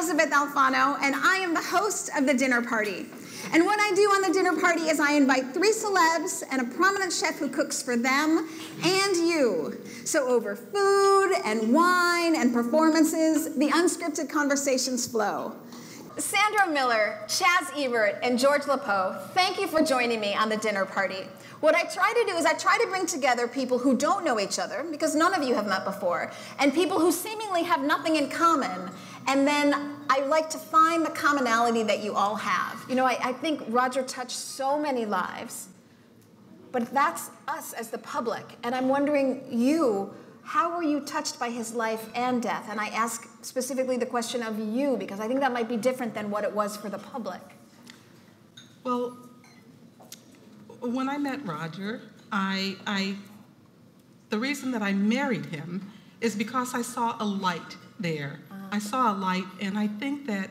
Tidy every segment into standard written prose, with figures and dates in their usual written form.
Elysabeth Alfano, and I am the host of the dinner party. And what I do on the dinner party is I invite 3 celebs and a prominent chef who cooks for them and you. So over food and wine and performances, the unscripted conversations flow. Sandro Miller, Chaz Ebert, and George Lepauw, thank you for joining me on the dinner party. What I try to do is I try to bring together people who don't know each other, because none of you have met before, and people who seemingly have nothing in common. And then I like to find the commonality that you all have. You know, I think Roger touched so many lives, but that's us as the public. And I'm wondering, you, how were you touched by his life and death? And I ask specifically the question of you, because I think that might be different than what it was for the public. Well, when I met Roger, the reason that I married him is because I saw a light there. I saw a light, and I think that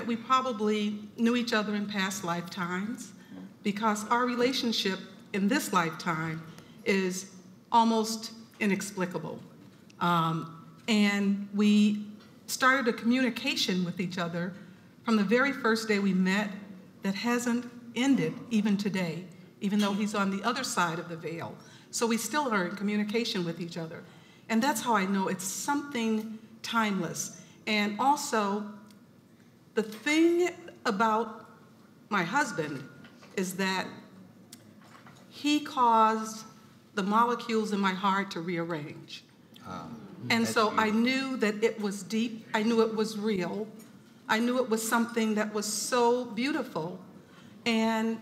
we probably knew each other in past lifetimes, because our relationship in this lifetime is almost inexplicable. And we started a communication with each other from the very first day we met that hasn't ended even today, even though he's on the other side of the veil. So we still are in communication with each other. And that's how I know it's something timeless. And also, the thing about my husband is that he caused the molecules in my heart to rearrange. And so I knew that it was deep. I knew it was real. I knew it was something that was so beautiful. And,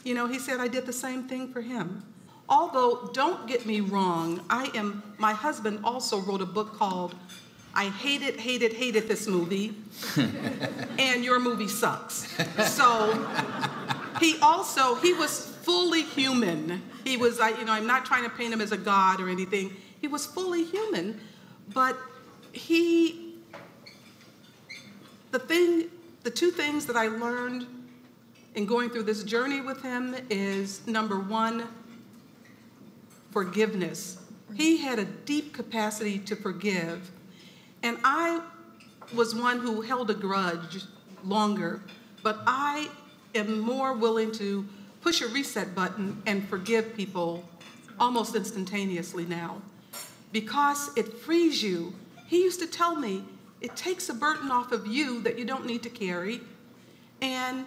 you know, he said I did the same thing for him. Although, don't get me wrong, my husband also wrote a book called I Hated This Movie, and Your Movie Sucks. So he was fully human. He was, I'm not trying to paint him as a god or anything. He was fully human, but the 2 things that I learned in going through this journey with him is, number 1, forgiveness. He had a deep capacity to forgive, and I was one who held a grudge longer, but I am more willing to push a reset button and forgive people almost instantaneously now, because it frees you. He used to tell me, it takes a burden off of you that you don't need to carry, and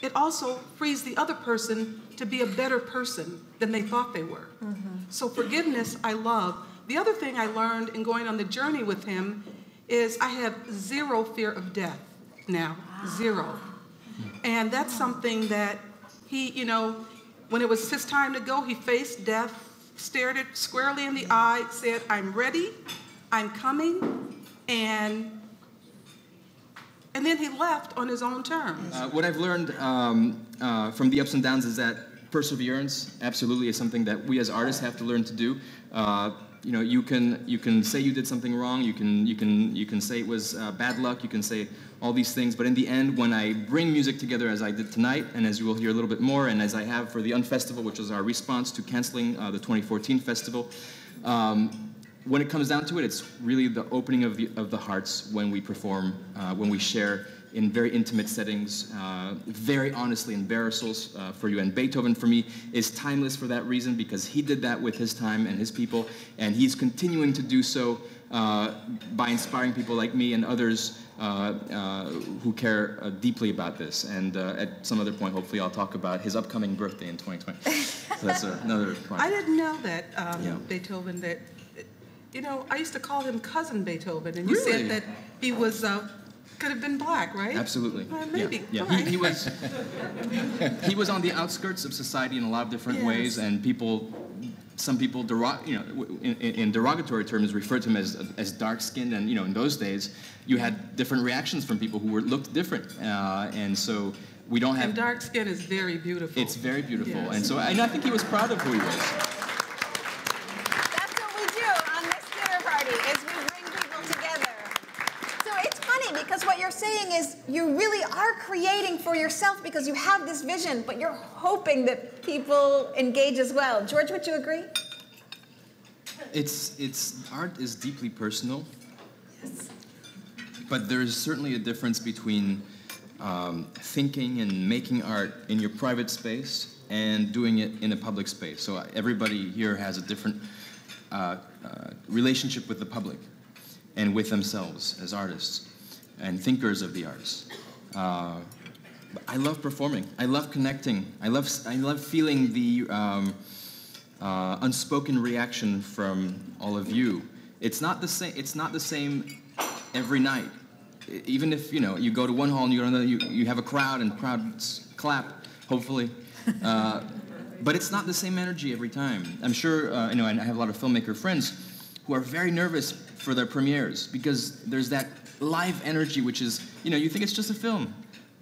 it also frees the other person to be a better person than they thought they were. So forgiveness, I love. The other thing I learned in going on the journey with him is I have 0 fear of death now, 0. And that's something that he, when it was his time to go, he faced death, stared it squarely in the eye, said, I'm ready, I'm coming, and then he left on his own terms. What I've learned from the ups and downs is that perseverance absolutely is something that we as artists have to learn to do. You can say you did something wrong. You can say it was bad luck. You can say all these things. But in the end, when I bring music together as I did tonight, and as you will hear a little bit more, and as I have for the Unfestival, which was our response to canceling the 2014 festival. When it comes down to it, it's really the opening of the hearts when we perform, when we share in very intimate settings, very honestly in rehearsals for you. And Beethoven, for me, is timeless for that reason, because he did that with his time and his people, and he's continuing to do so by inspiring people like me and others who care deeply about this. And at some other point, hopefully, I'll talk about his upcoming birthday in 2020. So that's another point. I didn't know that, Beethoven, that... I used to call him Cousin Beethoven, and you said that he was, could have been black, right? Absolutely. Maybe. Yeah. He was on the outskirts of society in a lot of different ways, and some people, in derogatory terms, referred to him as dark-skinned, and in those days, you had different reactions from people who looked different, and so we don't have. And dark skin is very beautiful. It's very beautiful, yes. And I think he was proud of who he was. Because what you're saying is you really are creating for yourself because you have this vision, but you're hoping that people engage as well. George, would you agree? Art is deeply personal. Yes. But there's certainly a difference between thinking and making art in your private space and doing it in a public space. So everybody here has a different relationship with the public and with themselves as artists and thinkers of the arts. I love performing. I love connecting. I love feeling the unspoken reaction from all of you. It's not the same. It's not the same every night. Even if you go to one hall and you go to another, you have a crowd and crowds clap, hopefully. But it's not the same energy every time. I'm sure and I have a lot of filmmaker friends who are very nervous for their premieres because there's that live energy, which is you think it's just a film.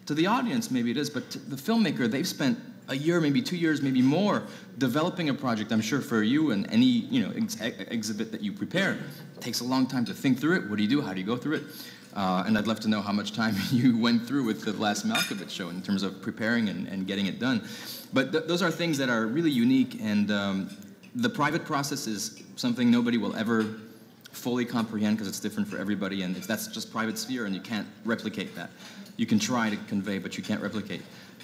To the audience, maybe it is, but to the filmmaker, they've spent a year, maybe 2 years, maybe more, developing a project. I'm sure for you and any exhibit that you prepare, it takes a long time to think through it. What do you do? How do you go through it? And I'd love to know how much time you went through with the last Malkovich show in terms of preparing and getting it done. But those are things that are really unique, and the private process is something nobody will ever fully comprehend because it's different for everybody, and that's just private sphere, and you can't replicate that. You can try to convey, but you can't replicate.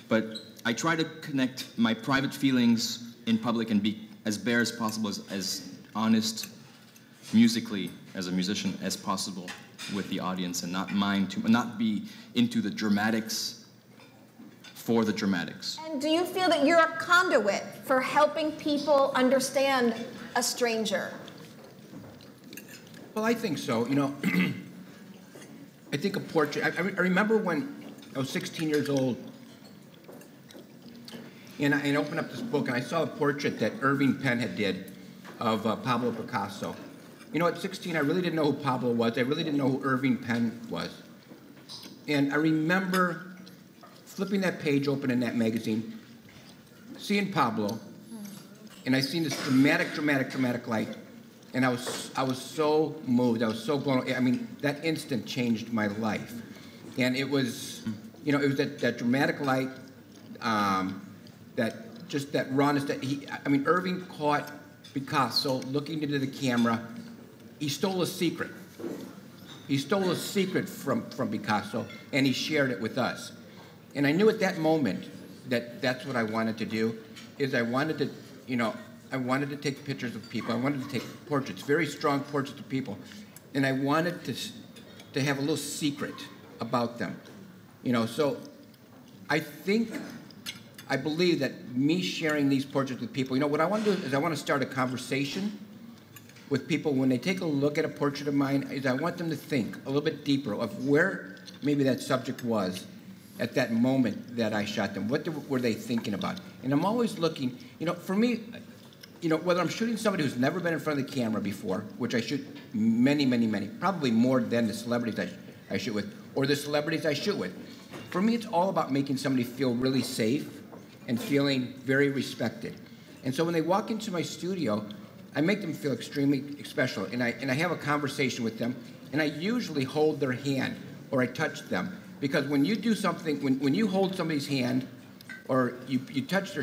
But I try to connect my private feelings in public and be as bare as possible, as honest musically as a musician as possible with the audience, and not be into the dramatics for the dramatics. And do you feel that you're a conduit for helping people understand a stranger? Well, I think so. I think a portrait. I remember when I was 16 years old, and I opened up this book, and I saw a portrait that Irving Penn had did of Pablo Picasso. At 16, I really didn't know who Pablo was. I really didn't know who Irving Penn was. And I remember flipping that page open in that magazine, seeing Pablo, and I seen this dramatic light. And I was so moved. I was so blown away. I mean, that instant changed my life. And it was, it was that dramatic light, that rawness. Irving caught Picasso looking into the camera. He stole a secret. He stole a secret from Picasso, and he shared it with us. And I knew at that moment that that's what I wanted to do, is I wanted to take pictures of people. I wanted to take portraits, very strong portraits of people. And I wanted to have a little secret about them. So I believe that me sharing these portraits with people, what I want to do is I want to start a conversation with people when they take a look at a portrait of mine, is I want them to think a little bit deeper of where maybe that subject was at that moment that I shot them. What were they thinking about? And I'm always looking, for me, whether I'm shooting somebody who's never been in front of the camera before, which I shoot many, probably more than the celebrities I shoot with, or the celebrities I shoot with. For me, it's all about making somebody feel really safe and feeling very respected. And so when they walk into my studio, I make them feel extremely special, and I have a conversation with them, and I usually hold their hand, or I touch them. Because when you do something, when you hold somebody's hand, or you touch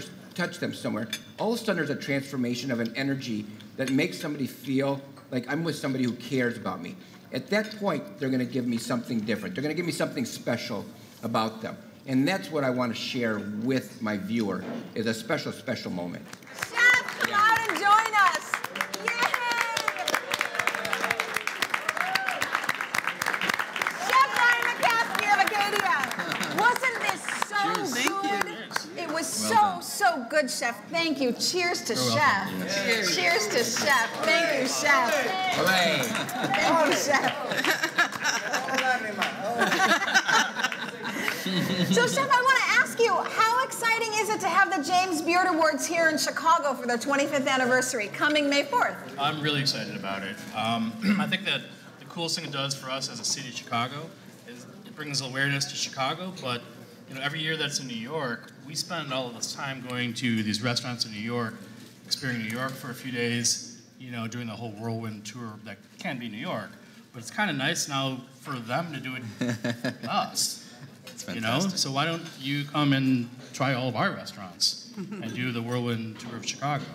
them somewhere, all of a sudden there's a transformation of an energy that makes somebody feel like I'm with somebody who cares about me. At that point, they're going to give me something different. They're going to give me something special about them. And that's what I want to share with my viewer, is a special, special moment. Chef, come out and join us. Yay! Chef Ryan McCaskey of Acadia. Wasn't this so good? It was so good, Chef. Thank you. Cheers to Chef. Cheers. Cheers to Chef. Thank you, Chef. Hooray. Thank you, Chef. So, Chef, I want to ask you, how exciting is it to have the James Beard Awards here in Chicago for their 25th anniversary, coming May 4th? I'm really excited about it. I think that the coolest thing it does for us as a city of Chicago is it brings awareness to Chicago, but every year that's in New York, we spend all of this time going to these restaurants in New York, experiencing New York for a few days, doing the whole whirlwind tour that can be New York. But it's kind of nice now for them to do it with us. It's fantastic. So why don't you come and try all of our restaurants and do the whirlwind tour of Chicago?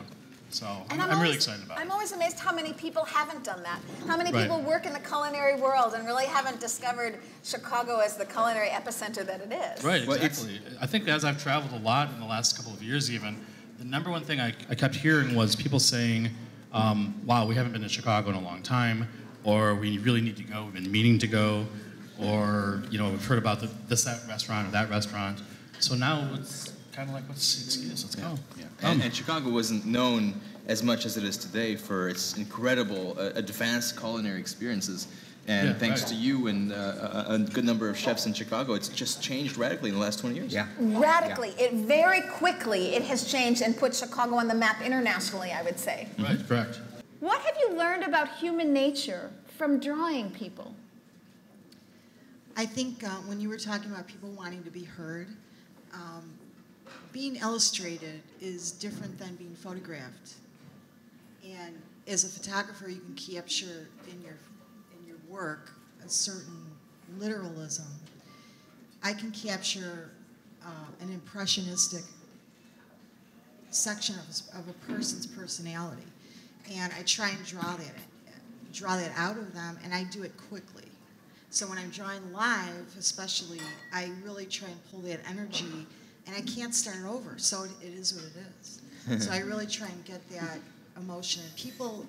So And I'm really excited about it. I'm always amazed how many people haven't done that. How many Right. people work in the culinary world and really haven't discovered Chicago as the culinary epicenter that it is. Right, Well, exactly. I think as I've traveled a lot in the last couple of years even, the number one thing I kept hearing was people saying, wow, we haven't been to Chicago in a long time, or we really need to go, we've been meaning to go, or, you know, we've heard about that restaurant or that restaurant. So now it's kind of like, what's the excuse? Let's go. Yeah. And Chicago wasn't known as much as it is today for its incredible advanced culinary experiences. And Yeah, thanks right. to you and a good number of chefs in Chicago, it's just changed radically in the last 20 years. Yeah. Radically. It very quickly, it has changed and put Chicago on the map internationally, I would say. Right, correct. What have you learned about human nature from drawing people? I think when you were talking about people wanting to be heard, being illustrated is different than being photographed. And as a photographer, you can capture in your work a certain literalism. I can capture an impressionistic section of a person's personality, and I try and draw that out of them, and I do it quickly. So when I'm drawing live, especially, I really try and pull that energy, and I can't start it over. So it is what it is. So I really try and get that emotion, and people,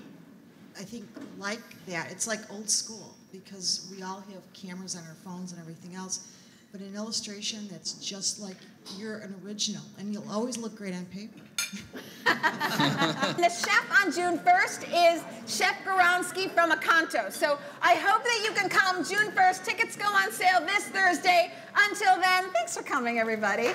I think, like that. It's like old school, because we all have cameras on our phones and everything else, but an illustration that's just like you're an original, and you'll always look great on paper. The chef on June 1st is Chef Goronsky from Akanto. So I hope that you can come June 1st. Tickets go on sale this Thursday. Until then, thanks for coming, everybody.